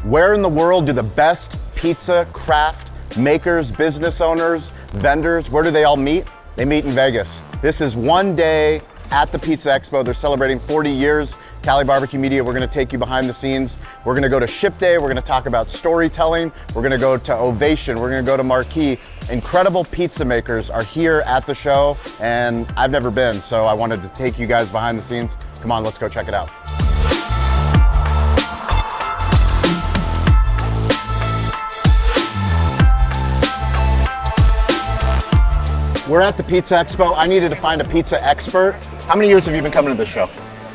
Where in the world do the best pizza craft makers, business owners, vendors, where do they all meet? They meet in Vegas. This is one day at the Pizza Expo. They're celebrating 40 years. Cali Barbecue Media, we're gonna take you behind the scenes. We're gonna go to Ship Day. We're gonna talk about storytelling. We're gonna go to Ovation. We're gonna go to Marquee. Incredible pizza makers are here at the show, and I've never been, so I wanted to take you guys behind the scenes. Come on, let's go check it out. We're at the Pizza Expo. I needed to find a pizza expert. How many years have you been coming to this show?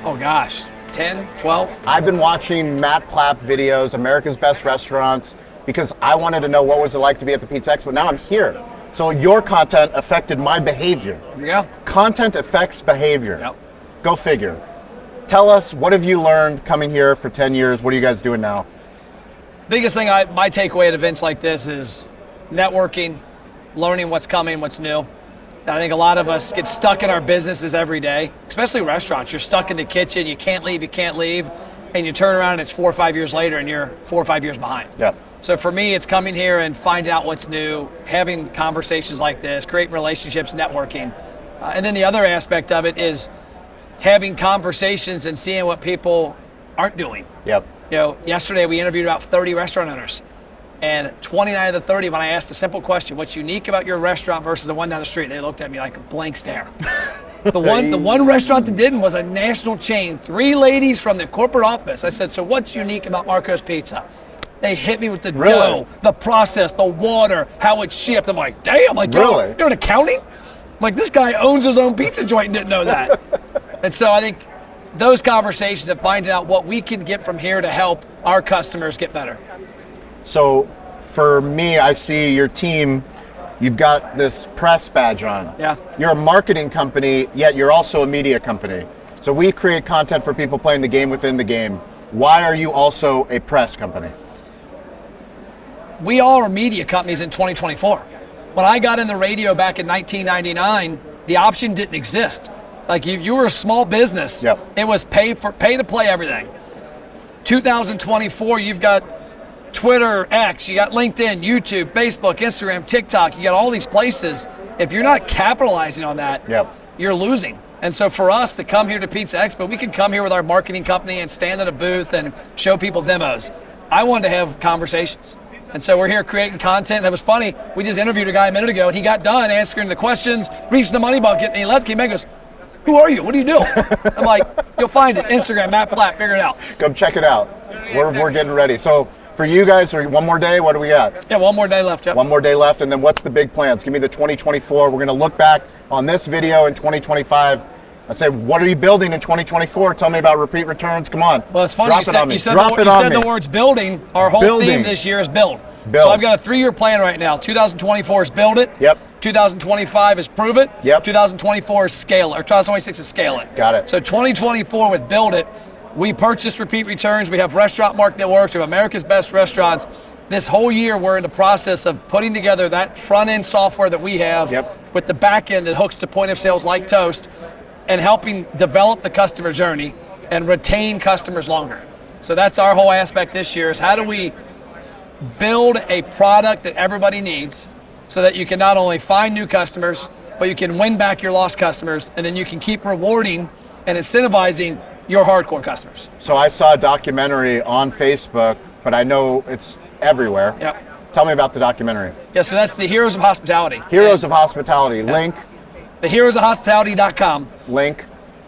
Oh gosh, 10, 12? I've been watching Matt Plapp videos, America's Best Restaurants, because I wanted to know what was it like to be at the Pizza Expo. Now I'm here. So your content affected my behavior. Yeah. Content affects behavior. Yep. Go figure. Tell us, what have you learned coming here for 10 years? What are you guys doing now? Biggest thing, my takeaway at events like this is networking, learning what's coming, what's new. I think a lot of us get stuck in our businesses every day, especially restaurants. You're stuck in the kitchen, you can't leave, and you turn around and it's 4 or 5 years later and you're 4 or 5 years behind. Yep. So for me, it's coming here and finding out what's new, having conversations like this, creating relationships, networking. And then the other aspect of it is having conversations and seeing what people aren't doing. Yep. You know, yesterday we interviewed about 30 restaurant owners. And 29 of the 30, when I asked a simple question, what's unique about your restaurant versus the one down the street, they looked at me like a blank stare. The one restaurant that didn't was a national chain, 3 ladies from the corporate office. I said, so what's unique about Marco's Pizza? They hit me with the dough, the process, the water, how it's shipped. I'm like, damn, like, you're in accounting? I'm like, this guy owns his own pizza joint and didn't know that. And so I think those conversations of finding out what we can get from here to help our customers get better. So for me, I see your team, you've got this press badge on. Yeah. You're a marketing company, yet you're also a media company. So we create content for people playing the game within the game. Why are you also a press company? We all are media companies in 2024. When I got in the radio back in 1999, the option didn't exist. Like you were a small business. Yep. It was pay to play everything. 2024, you've got Twitter, X, you got LinkedIn, YouTube, Facebook, Instagram, TikTok, you got all these places. If you're not capitalizing on that, you're losing. And so for us to come here to Pizza Expo, we can come here with our marketing company and stand at a booth and show people demos. I wanted to have conversations. And so we're here creating content. That was funny. We just interviewed a guy a minute ago and he got done answering the questions, reached the money bucket, and he left, came back and goes, who are you? What do you do? I'm like, you'll find it. Instagram, Matt Plapp, figure it out. Come check it out. We're getting ready. So for you guys, one more day, what do we got? Yeah, one more day left. Yep. One more day left, and then what's the big plans? Give me the 2024. We're going to look back on this video in 2025. I say, what are you building in 2024? Tell me about repeat returns. Come on. Well, it's funny. You said the words building. Our whole theme this year is build. So I've got a 3-year plan right now. 2024 is build it. Yep. 2025 is prove it. Yep. 2024 is scale it. Or 2026 is scale it. Got it. So 2024 with build it, we purchased repeat returns. We have Restaurant Mark that works. We have America's Best Restaurants. This whole year, we're in the process of putting together that front-end software that we have with the back end that hooks to point of sales like Toast and helping develop the customer journey and retain customers longer. So that's our whole aspect this year is how do we build a product that everybody needs so that you can not only find new customers, but you can win back your lost customers, and then you can keep rewarding and incentivizing your hardcore customers. So I saw a documentary on Facebook, but I know it's everywhere. Yep. Tell me about the documentary. Yeah, so that's the Heroes of Hospitality. Heroes of Hospitality. Link. TheHeroesOfHospitality.com. Link.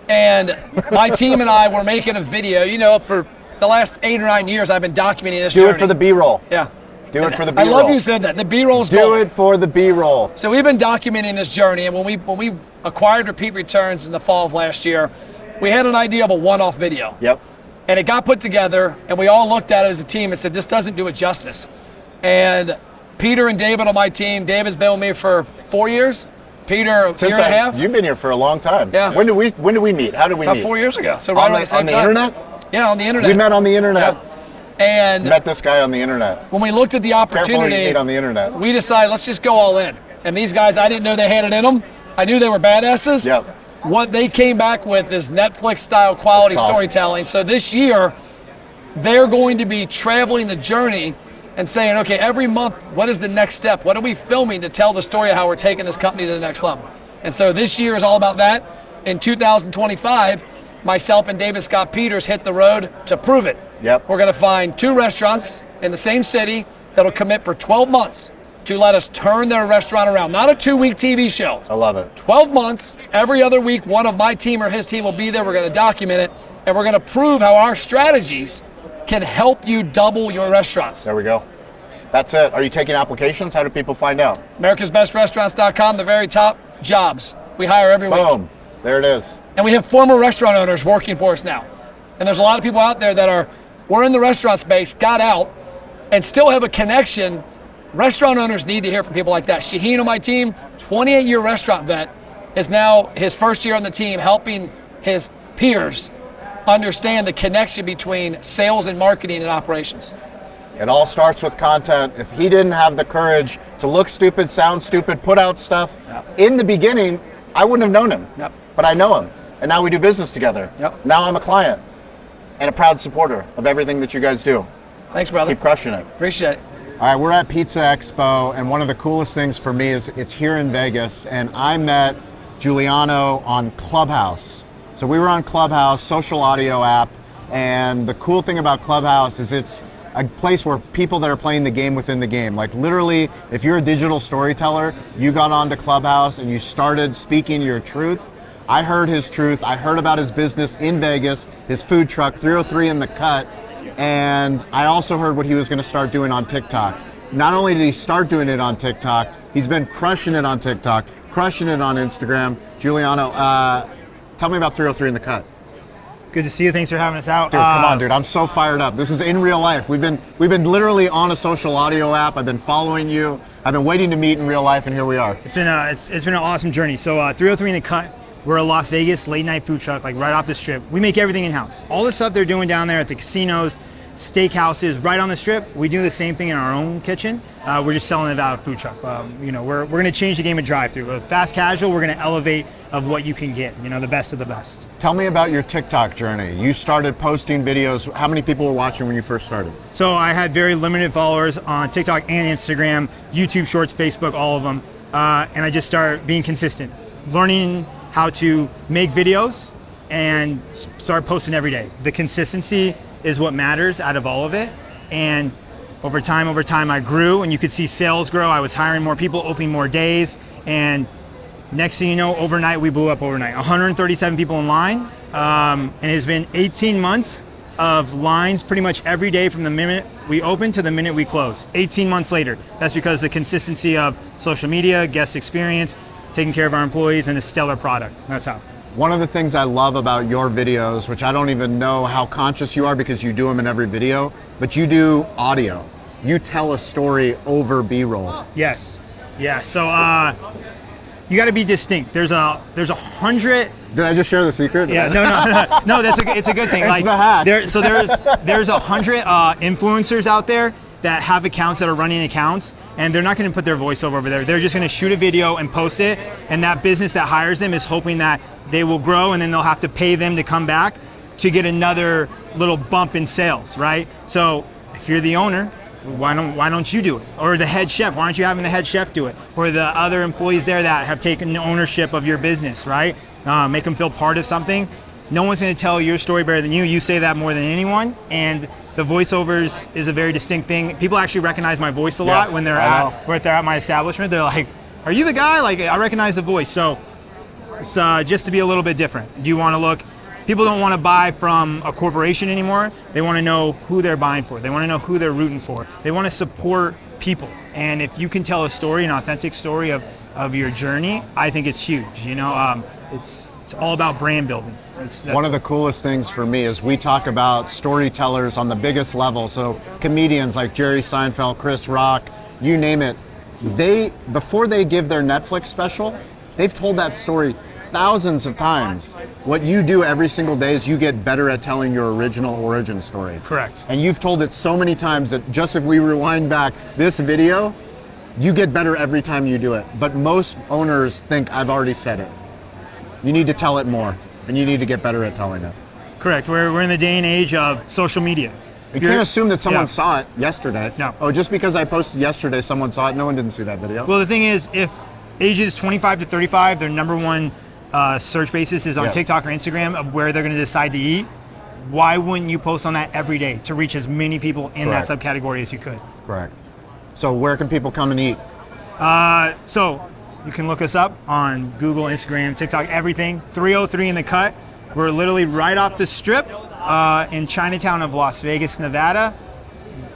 And my team and I were making a video. You know, for the last 8 or 9 years, I've been documenting this journey. Do it for the B-roll. Yeah. Do it for the B-roll. I love you said that. The B-roll's Do it for the B-roll. So we've been documenting this journey, and when we acquired repeat returns in the fall of last year, we had an idea of a one-off video. Yep. And it got put together, and we all looked at it as a team and said, this doesn't do it justice. And Peter and David on my team, David's been with me for 4 years. Peter, a year and a half. You've been here for a long time. Yeah. When did we meet? How did we meet? About 4 years ago. So right on the same time. On the internet? Yeah, on the internet. We met on the internet. Yeah. And met this guy on the internet. When we looked at the opportunity, Careful who you meet on the internet. We decided, let's just go all in. And these guys, I didn't know they had it in them. I knew they were badasses. Yep. What they came back with is Netflix-style quality storytelling. So this year, they're going to be traveling the journey and saying, okay, every month, what is the next step? What are we filming to tell the story of how we're taking this company to the next level? And so this year is all about that. In 2025, myself and David Scott Peters hit the road to prove it. Yep. We're gonna find 2 restaurants in the same city that'll commit for 12 months to let us turn their restaurant around. Not a 2-week TV show. I love it. 12 months, every other week, one of my team or his team will be there. We're gonna document it, and we're gonna prove how our strategies can help you double your restaurants. There we go. That's it. Are you taking applications? How do people find out? AmericasBestRestaurants.com, the very top, jobs. We hire every week. Boom. There it is. And we have former restaurant owners working for us now. And there's a lot of people out there that were in the restaurant space, got out, and still have a connection. Restaurant owners need to hear from people like that. Shaheen on my team, 28-year restaurant vet, is now his first year on the team helping his peers understand the connection between sales and marketing and operations. It all starts with content. If he didn't have the courage to look stupid, sound stupid, put out stuff, in the beginning, I wouldn't have known him. Yep. But I know him, and now we do business together. Yep. Now I'm a client and a proud supporter of everything that you guys do. Thanks, brother. Keep crushing it. Appreciate it. All right, we're at Pizza Expo, and one of the coolest things for me is it's here in Vegas, and I met Giuliano on Clubhouse. So we were on Clubhouse, social audio app, and the cool thing about Clubhouse is it's a place where people that are playing the game within the game, like literally, if you're a digital storyteller, you got onto Clubhouse and you started speaking your truth. I heard his truth. I heard about his business in Vegas, his food truck, 303 in the Cut, and I also heard what he was going to start doing on TikTok. Not only did he start doing it on TikTok, he's been crushing it on TikTok, crushing it on Instagram. Giuliano, tell me about 303 in the Cut. Good to see you. Thanks for having us out. Dude, come on, dude. I'm so fired up. This is in real life. We've been literally on a social audio app. I've been following you. I've been waiting to meet in real life, and here we are. It's been an awesome journey. So 303 in the Cut, we're a Las Vegas late night food truck, like right off the strip. We make everything in-house. All the stuff they're doing down there at the casinos, steakhouses, right on the strip, we do the same thing in our own kitchen. We're just selling it out of a food truck. We're going to change the game of drive-through. With fast casual, we're going to elevate of what you can get, the best of the best. Tell me about your TikTok journey. You started posting videos. How many people were watching when you first started? So I had very limited followers on TikTok and Instagram, YouTube Shorts, Facebook, all of them. And I just started being consistent, learning how to make videos and start posting every day. The consistency is what matters out of all of it. And over time I grew, and you could see sales grow. I was hiring more people, opening more days, and next thing you know, overnight we blew up overnight. 137 people in line, and it has been 18 months of lines pretty much every day from the minute we open to the minute we close. 18 months later. That's because the consistency of social media, guest experience, taking care of our employees, and a stellar product. That's how. One of the things I love about your videos, which I don't even know how conscious you are because you do them in every video, but you do audio. You tell a story over B-roll. Yes. Yeah. So you got to be distinct. There's 100. Did I just share the secret? Yeah. No. It's a good thing. It's the hack. There's 100 influencers out there that have accounts that are running accounts, and they're not going to put their voiceover over there. They're just going to shoot a video and post it, and that business that hires them is hoping that they will grow, and then they'll have to pay them to come back to get another little bump in sales, right? So if you're the owner, why don't you do it? Or the head chef, why aren't you having the head chef do it? Or the other employees there that have taken ownership of your business, right? Make them feel part of something. No one's going to tell your story better than you. You say that more than anyone, and the voiceovers is a very distinct thing. People actually recognize my voice a lot when they're at my establishment. They're like, "Are you the guy?" Like, I recognize the voice. So it's just to be a little bit different. Do you want to look? People don't want to buy from a corporation anymore. They want to know who they're buying for. They want to know who they're rooting for. They want to support people. And if you can tell a story, an authentic story of your journey, I think it's huge. It's all about brand building. One of the coolest things for me is we talk about storytellers on the biggest level. So comedians like Jerry Seinfeld, Chris Rock, you name it. Before they give their Netflix special, they've told that story thousands of times. What you do every single day is you get better at telling your original origin story. Correct. And you've told it so many times that just if we rewind back this video, you get better every time you do it. But most owners think I've already said it. You need to tell it more, and you need to get better at telling it. Correct. We're in the day and age of social media. You can't assume that someone saw it yesterday. No. Oh, just because I posted yesterday, someone saw it. No one didn't see that video. Well, the thing is, if ages 25 to 35, their number one search basis is on TikTok or Instagram of where they're going to decide to eat, why wouldn't you post on that every day to reach as many people in that subcategory as you could? Correct. So where can people come and eat? So you can look us up on Google, Instagram, TikTok, everything. 303 in the Cut. We're literally right off the strip in Chinatown of Las Vegas, Nevada.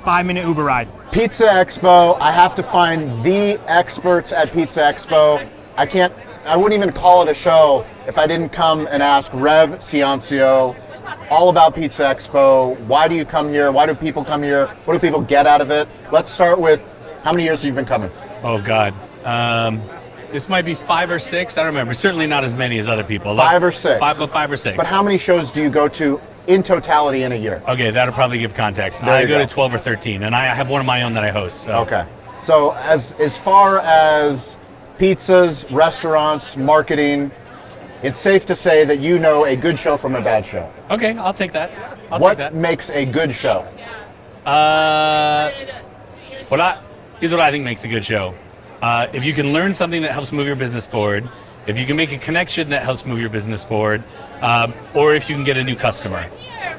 5-minute Uber ride. Pizza Expo. I have to find the experts at Pizza Expo. I wouldn't even call it a show if I didn't come and ask Rev Ciancio all about Pizza Expo. Why do you come here? Why do people come here? What do people get out of it? Let's start with, how many years have you been coming? Oh God. This might be 5 or 6. I don't remember. Certainly not as many as other people. 5 or 6. 5 or 6. But how many shows do you go to in totality in a year? Okay, that'll probably give context. There I you go go. to 12 or 13, and I have one of my own that I host. So. Okay. So as far as pizzas, restaurants, marketing, it's safe to say that you know a good show from a bad show. Okay, I'll take that. What makes a good show? Here's what I think makes a good show. If you can learn something that helps move your business forward, if you can make a connection that helps move your business forward, or if you can get a new customer,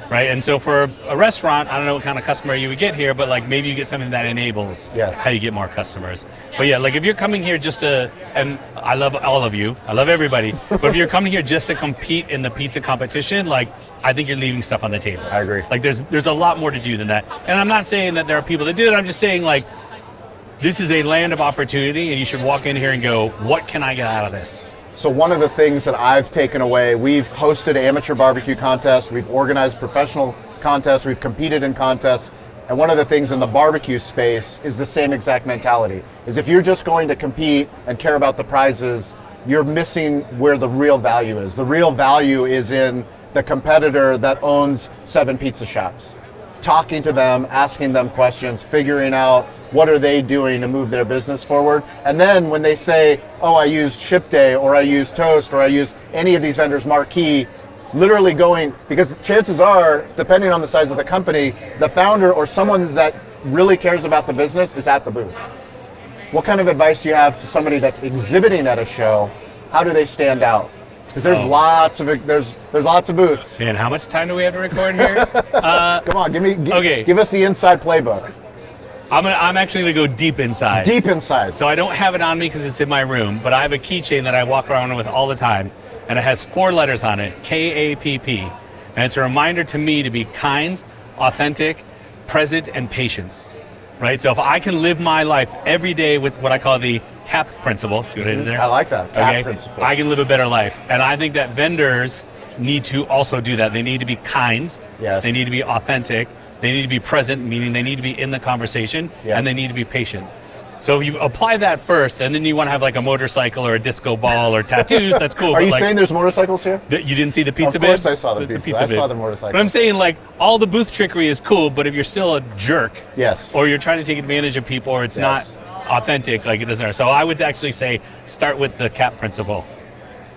right? And so for a restaurant, I don't know what kind of customer you would get here, but like maybe you get something that enables how you get more customers. But yeah, like if you're coming here just to, and I love all of you, I love everybody, but if you're coming here just to compete in the pizza competition, like I think you're leaving stuff on the table. I agree. Like there's a lot more to do than that. And I'm not saying that there are people that do it, I'm just saying like, this is a land of opportunity, and you should walk in here and go, what can I get out of this? So one of the things that I've taken away, we've hosted amateur barbecue contests, we've organized professional contests, we've competed in contests, and one of the things in the barbecue space is the same exact mentality, is if you're just going to compete and care about the prizes, you're missing where the real value is. The real value is in the competitor that owns 7 pizza shops. Talking to them, asking them questions, figuring out what are they doing to move their business forward. And then when they say, oh, I use Ship Day, or I use Toast, or I use any of these vendors' marquee, literally going, because chances are, depending on the size of the company, the founder or someone that really cares about the business is at the booth. What kind of advice do you have to somebody that's exhibiting at a show? How do they stand out? Because there's lots of booths. And how much time do we have to record here? Come on, give us the inside playbook. I'm actually gonna go deep inside. Deep inside. So I don't have it on me because it's in my room, but I have a keychain that I walk around with all the time, and it has 4 letters on it, KAPP, and it's a reminder to me to be kind, authentic, present, and patient. Right. So if I can live my life every day with what I call the CAP principle, see what I did there? I like that. CAP principle. I can live a better life, and I think that vendors need to also do that. They need to be kind. Yes. They need to be authentic. They need to be present, meaning they need to be in the conversation, and they need to be patient. So if you apply that first, and then you want to have like a motorcycle or a disco ball or tattoos, that's cool. Are you saying there's motorcycles here? You didn't see the pizza bid? Of course bid? I saw the pizza. I saw the motorcycle. But I'm saying like all the booth trickery is cool, but if you're still a jerk, or you're trying to take advantage of people, or it's not authentic, like it doesn't. So I would actually say start with the CAP principle.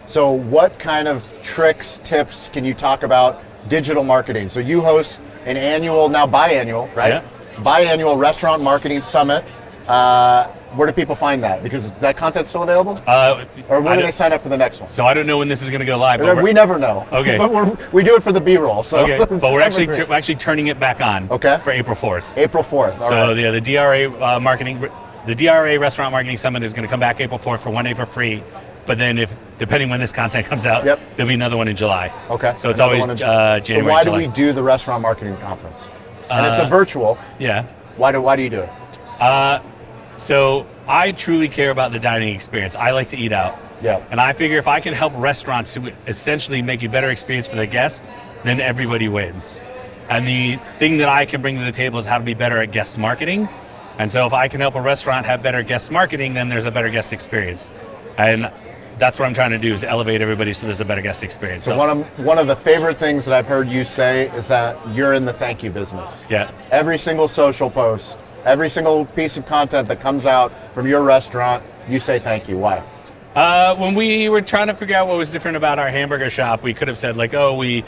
So what kind of tricks, tips can you talk about digital marketing? So you host an annual, now biannual, right? Yeah. Biannual restaurant marketing summit. Where do people find that? Because that content's still available? Or when do they sign up for the next one? So I don't know when this is going to go live. But we never know. Okay. But we do it for the B-roll. So okay. But we're actually turning it back on. For April 4th. April 4th. All right. The DRA the DRA Restaurant Marketing Summit is going to come back April 4th for 1 day for free. But then depending when this content comes out, there'll be another one in July. Okay. So it's always January. So why do we do the restaurant marketing conference? And it's a virtual. Yeah. Why do you do it? So I truly care about the dining experience. I like to eat out. Yeah. And I figure if I can help restaurants to essentially make a better experience for their guests, then everybody wins. And the thing that I can bring to the table is how to be better at guest marketing. And so if I can help a restaurant have better guest marketing, then there's a better guest experience. And that's what I'm trying to do, is elevate everybody so there's a better guest experience. So one of the favorite things that I've heard you say is that you're in the thank you business. Yeah. Every single social post, every single piece of content that comes out from your restaurant, you say thank you. Why? When we were trying to figure out what was different about our hamburger shop, we could have said like, oh, we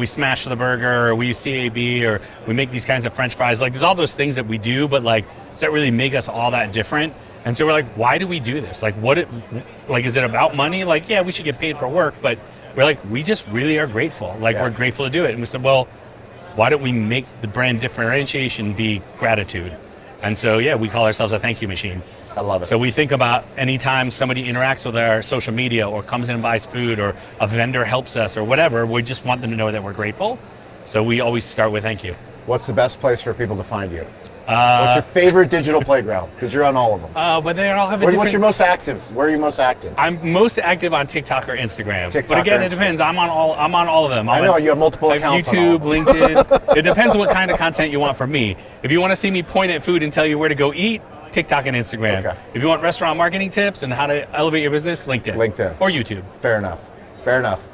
smash the burger, or we use CAB, or we make these kinds of French fries. Like, there's all those things that we do, but like, does that really make us all that different? And so we're like, why do we do this? Like, is it about money? Like, yeah, we should get paid for work, but we're like, we just really are grateful. Like, we're grateful to do it. And we said, well, why don't we make the brand differentiation be gratitude? And so, yeah, we call ourselves a thank you machine. I love it. So we think about anytime somebody interacts with our social media or comes in and buys food or a vendor helps us or whatever, we just want them to know that we're grateful. So we always start with thank you. What's the best place for people to find you? What's your favorite digital playground? Because you're on all of them. But they all have a different... What's your most active? Where are you most active? I'm most active on TikTok or Instagram. But again, it depends. I'm on all of them. I know, you have multiple accounts. YouTube, LinkedIn. It depends on what kind of content you want from me. If you want to see me point at food and tell you where to go eat, TikTok and Instagram. Okay. If you want restaurant marketing tips and how to elevate your business, LinkedIn. Or YouTube. Fair enough.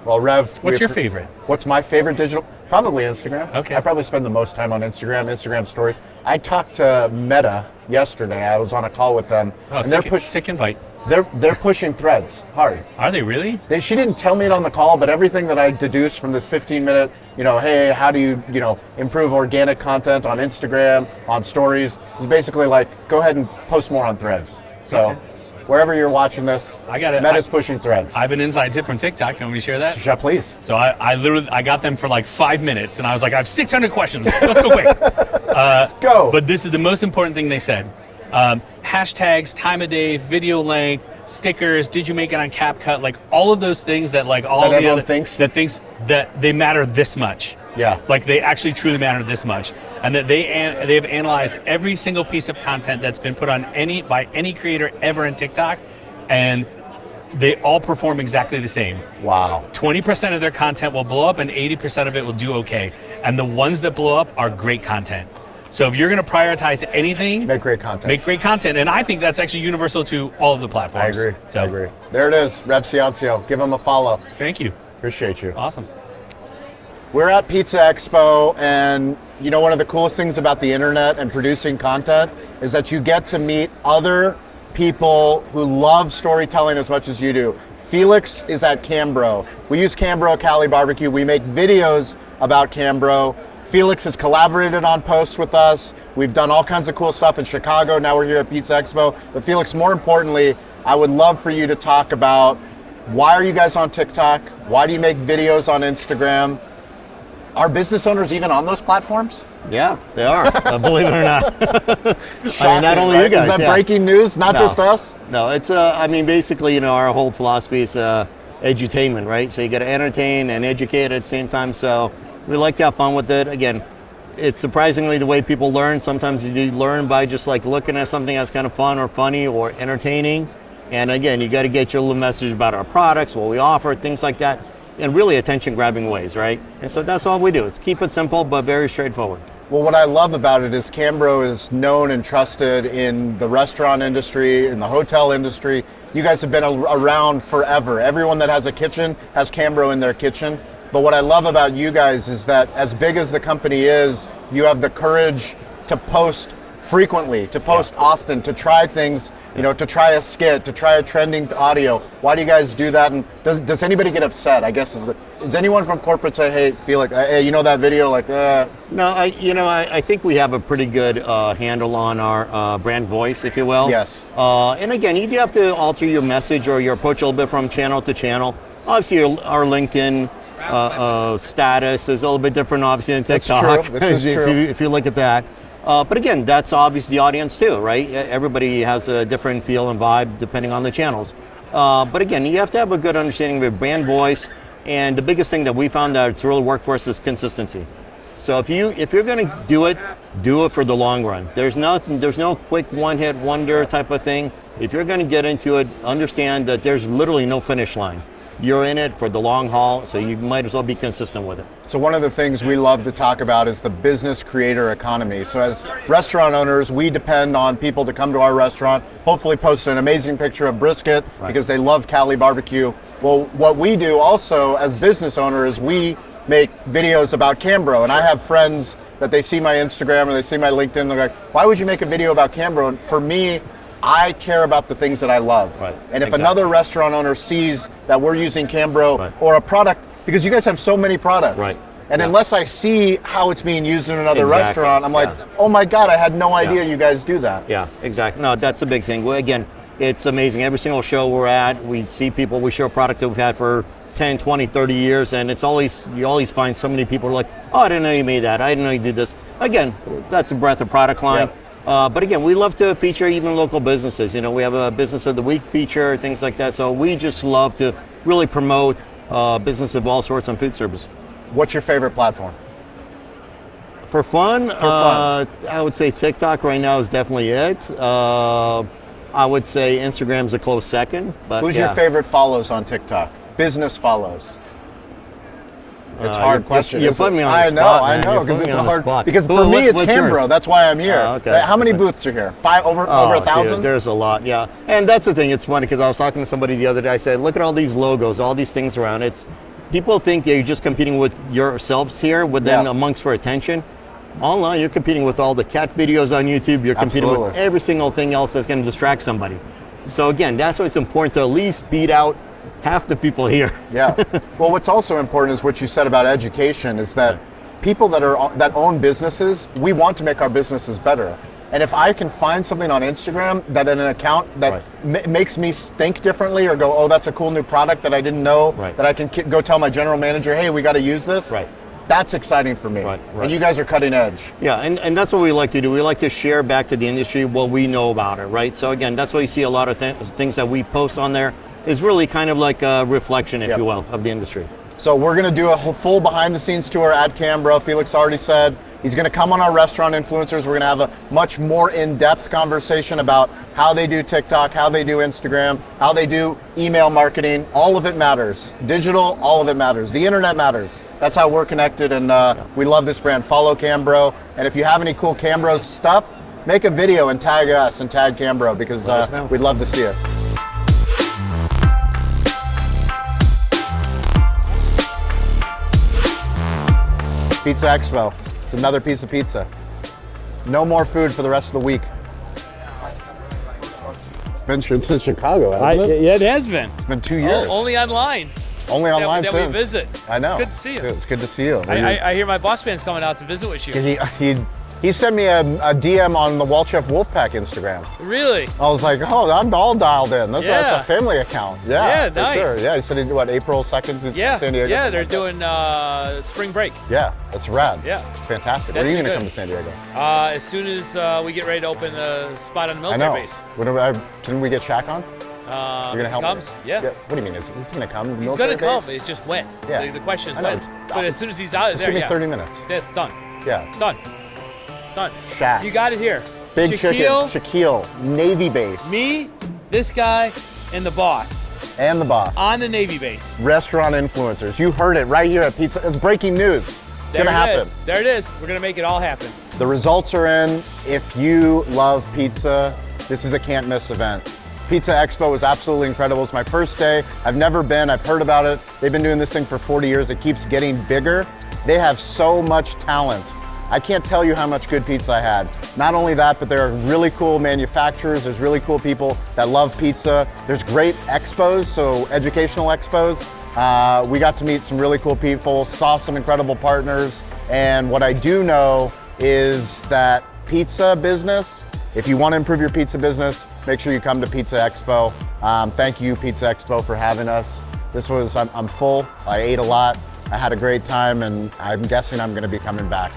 Well, Rev. What's your favorite? What's my favorite digital? Probably Instagram. Okay. I probably spend the most time on Instagram stories. I talked to Meta yesterday. I was on a call with them. Oh, and sick invite. They're pushing Threads hard. Are they really? She didn't tell me it on the call, but everything that I deduced from this 15-minute, hey, how do you, improve organic content on Instagram, on stories, was basically like, go ahead and post more on Threads. So. Okay. Wherever you're watching this, I got it. Meta's pushing Threads. I have an inside tip from TikTok. Can we share that? Yeah, please. So I literally got them for like 5 minutes, and I was like, I have 600 questions. Let's go quick. Go. But this is the most important thing they said. Hashtags, time of day, video length, stickers. Did you make it on CapCut? Like all of those things that like all that the other thinks that they matter this much. Yeah. Like they actually truly matter this much, and that they have analyzed every single piece of content that's been put on by any creator ever in TikTok, and they all perform exactly the same. Wow. 20% of their content will blow up, and 80% of it will do okay. And the ones that blow up are great content. So if you're going to prioritize anything, make great content. Make great content, and I think that's actually universal to all of the platforms. I agree. There it is, Rev Ciancio. Give him a follow. Thank you. Appreciate you. Awesome. We're at Pizza Expo, and one of the coolest things about the internet and producing content is that you get to meet other people who love storytelling as much as you do. Felix is at Cambro. We use Cambro Cali barbecue. We make videos about Cambro. Felix has collaborated on posts with us. We've done all kinds of cool stuff in Chicago. Now we're here at Pizza Expo. But Felix, more importantly, I would love for you to talk about why are you guys on TikTok? Why do you make videos on Instagram? Are business owners even on those platforms? Yeah, they are, believe it or not. Shocking, not only right? you guys. Is that breaking news? Not just us? No, it's, basically, our whole philosophy is edutainment, right? So you got to entertain and educate at the same time. So we like to have fun with it. Again, it's surprisingly the way people learn. Sometimes you learn by just like looking at something that's kind of fun or funny or entertaining. And again, you got to get your little message about our products, what we offer, things like that. In really attention-grabbing ways, right? And so that's all we do. It's keep it simple, but very straightforward. Well, what I love about it is Cambro is known and trusted in the restaurant industry, in the hotel industry. You guys have been around forever. Everyone that has a kitchen has Cambro in their kitchen. But what I love about you guys is that as big as the company is, you have the courage to post frequently, to post often, to try things, to try a skit, to try a trending audio. Why do you guys do that? And does anybody get upset? I guess is anyone from corporate say, hey, Felix, hey, that video, like, No, I think we have a pretty good handle on our brand voice, if you will. Yes. And again, you do have to alter your message or your approach a little bit from channel to channel. Obviously, our LinkedIn status is a little bit different, obviously, than TikTok. That's true. This is true. If you look at that. But again, that's obviously the audience too, right? Everybody has a different feel and vibe depending on the channels. But again, you have to have a good understanding of your brand voice. And the biggest thing that we found that it's really worked for us is consistency. So if you're going to do it for the long run. There's no quick one-hit wonder type of thing. If you're going to get into it, understand that there's literally no finish line. You're in it for the long haul, so you might as well be consistent with it. So one of the things we love to talk about is the business creator economy. So as restaurant owners, we depend on people to come to our restaurant, hopefully post an amazing picture of brisket because they love Cali barbecue. Well, what we do also as business owners is we make videos about Cambro. And I have friends that they see my Instagram or they see my LinkedIn, they're like, why would you make a video about Cambro? And for me, I care about the things that I love. Right. And if Exactly. another restaurant owner sees that we're using Cambro Right. or a product, because you guys have so many products. Right. And Yeah. unless I see how it's being used in another Exactly. restaurant, I'm like, Yeah. oh my God, I had no idea Yeah. you guys do that. Yeah, exactly. No, that's a big thing. Well, again, it's amazing. Every single show we're at, we see people, we show products that we've had for 10, 20, 30 years, and it's always, you always find so many people are like, oh, I didn't know you made that. I didn't know you did this. Again, that's a breadth of product line. Yep. But again, we love to feature even local businesses. You know, we have a Business of the Week feature, things like that. So we just love to really promote business of all sorts on food service. What's your favorite platform? For fun, fun. I would say TikTok right now is definitely it. I would say Instagram's a close second. But Who's yeah. your favorite follows on TikTok? Business follows. It's a hard you're- question. you're isn't putting it? me on the spot, I man. know, You're because putting it's me on the hard. spot. Because Well, for me, it's what's yours? Cambro. That's why I'm here. Okay. How many Listen. booths are here? Over Oh, 1,000? dude, there's a lot, yeah. And that's the thing. It's funny because I was talking to somebody the other day. I said, look at all these logos, all these things around. It's people think that you're just competing with yourselves here, with them Yeah. amongst for attention. Online, you're competing with all the cat videos on YouTube. You're competing with Absolutely. every single thing else that's going to distract somebody. So again, that's why it's important to at least beat out half the people here. Yeah. Well, what's also important is what you said about education is that people that own businesses, we want to make our businesses better. And if I can find something on Instagram that in an account that makes me think differently or go, oh, that's a cool new product that I didn't know, Right. that I can go tell my general manager, hey, we got to use this. Right. That's exciting for me. Right, right. And you guys are cutting edge. Yeah, and that's what we like to do. We like to share back to the industry what we know about it, right? So again, that's why you see a lot of things that we post on there is really kind of like a reflection, if Yep. you will, of the industry. So we're going to do a full behind the scenes tour at Cambro. Felix already said he's going to come on our restaurant influencers. We're going to have a much more in-depth conversation about how they do TikTok, how they do Instagram, how they do email marketing. All of it matters. Digital, all of it matters. The internet matters. That's how we're connected, and we love this brand. Follow Cambro, and if you have any cool Cambro stuff, make a video and tag us and tag Cambro because Let us know. we'd love to see it. Pizza Expo. It's another piece of pizza. No more food for the rest of the week. It's been to Chicago, hasn't it? Yeah, it has been. It's been 2 years. Only online. Only online that since. we visit. I know. It's good to see you. It's good to see you. I hear my boss man's coming out to visit with you. He sent me a DM on the Walchef Wolfpack Instagram. Really? I was like, oh, I'm all dialed in. That's Yeah. a family account. Yeah, Yeah, for nice. sure. Yeah, he said, April 2nd to Yeah. San Diego? Yeah, something they're like that. doing spring break. Yeah, that's rad. Yeah. It's fantastic. That's when are you going to good. come to San Diego? As soon as we get ready to open the spot on the I military know. base. Can we get Shaq on? You're You're going to help comes? me? Yeah. What do you mean? He's going to come? He's Military gonna come. base? It's just when. Yeah. The question is I know. when. But as soon as he's out of Just there, give me yeah. 30 minutes. That's done. Yeah. Done. Done. Shaq. You got it here. Big Shaquille, chicken. Shaquille. Navy base. me, this guy, and the boss And the boss. on the Navy base. Restaurant influencers. You heard it right here at Pizza. It's breaking news. It's There going to it happen. is. There it is. We're gonna make it all happen. The results are in. If you love pizza, this is a can't miss event. Pizza Expo was absolutely incredible. It's my first day. I've never been. I've heard about it. They've been doing this thing for 40 years. It keeps getting bigger. They have so much talent. I can't tell you how much good pizza I had. Not only that, but there are really cool manufacturers. There's really cool people that love pizza. There's great expos, so educational expos. We got to meet some really cool people, saw some incredible partners. And what I do know is that pizza business, if you want to improve your pizza business, make sure you come to Pizza Expo. Thank you, Pizza Expo, for having us. I'm full. I ate a lot. I had a great time, and I'm guessing I'm going to be coming back.